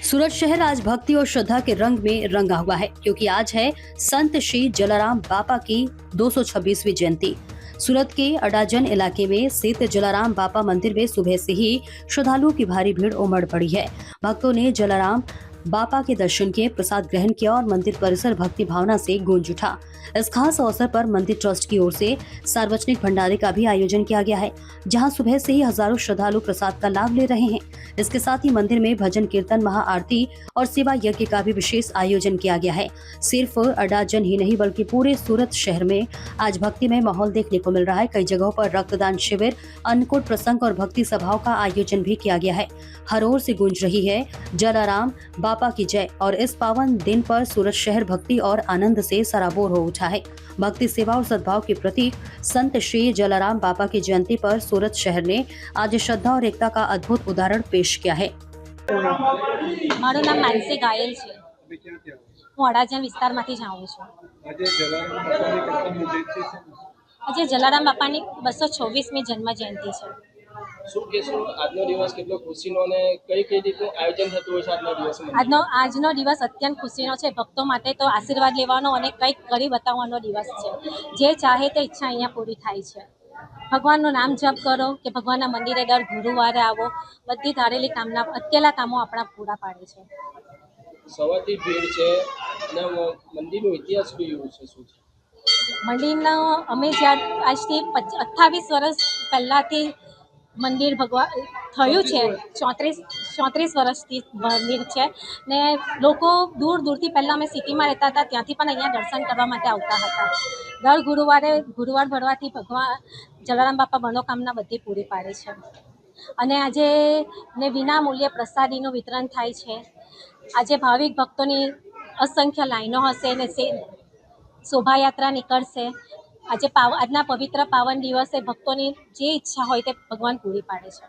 सूरत शहर आज भक्ति और श्रद्धा के रंग में रंगा हुआ है क्योंकि आज है संत श्री जलाराम बापा की 226वीं जयंती। सूरत के अडाजन इलाके में स्थित जलाराम बापा मंदिर में सुबह से ही श्रद्धालुओं की भारी भीड़ उमड़ पड़ी है। भक्तों ने जलाराम बापा के दर्शन किए, प्रसाद ग्रहण किया और मंदिर परिसर भक्ति भावना से गूंज उठा। इस खास अवसर पर मंदिर ट्रस्ट की ओर से सार्वजनिक भंडारे का भी आयोजन किया गया है, जहां सुबह से ही हजारों श्रद्धालु प्रसाद का लाभ ले रहे हैं। इसके साथ ही मंदिर में भजन कीर्तन, महाआरती और सेवा यज्ञ का भी विशेष आयोजन किया गया है। सिर्फ अडाजन ही नहीं बल्कि पूरे सूरत शहर में आज भक्तिमय माहौल देखने को मिल रहा है। कई जगहों पर रक्तदान शिविर, अन्नकूट प्रसंग और भक्ति सभाओं का आयोजन भी किया गया है। हर ओर से गूंज रही है जलाराम बापा की जय और इस पावन दिन पर सूरत शहर भक्ति और आनंद से सराबोर हो उठा है। भक्ति, सेवा और सद्भाव के प्रतीक संत श्री जलाराम बापा की जयंती पर सूरत शहर ने आज श्रद्धा और एकता का अद्भुत उदाहरण पेश किया है। મારું નામ માનસી ગાયલ છે। હું અડાજણ વિસ્તારમાંથી જ આવું છું। આજે જલારામ બાપાની 226મી જન્મ જયંતિ છે। શું કહેશો આજનો દિવસ કેટલો ખુશીનો અને કઈ કઈ રીતે આયોજન થતું હોય છે આજના દિવસમાં? આજનો દિવસ અત્યંત ખુશીનો છે। ભક્તો માટે તો આશીર્વાદ લેવાનો અને કંઈક કરી બતાવવાનો દિવસ છે। જે ચાહે તે ઈચ્છા અહીંયા પૂરી થાય છે। ભગવાનનું નામ જપ કરો કે ભગવાનના મંદિરે દર ગુરુવારે આવો, બધી ધારેલી કામના અટકેલા કામો આપણા પૂરા પાડે છે। સવારથી ભીડ છે અને મંદિરનો ઇતિહાસ બી એવું છે, શું છે મંદિરનો? અમે જ્યાં આજથી 28 વર્ષ પહેલાંથી મંદિર ભગવાન થયું છે। 34 વર્ષથી મંદિર છે ને લોકો દૂર દૂરથી પહેલાં અમે સિટીમાં રહેતા હતા ત્યાંથી પણ અહીંયા દર્શન કરવા માટે આવતા હતા। દર ગુરુવાર ભરવાથી ભગવાન જલારામ બાપા મનોકામના બધી પૂરી પાડે છે। અને આજે ને વિના મૂલ્યે પ્રસાદીનું વિતરણ થાય છે। આજે ભાવિક ભક્તોની અસંખ્ય લાઈનો હશે ને શોભાયાત્રા નીકળશે। આજના પવિત્ર પાવન દિવસે ભક્તોની જે ઈચ્છા હોય તે ભગવાન પૂરી પાડે છે।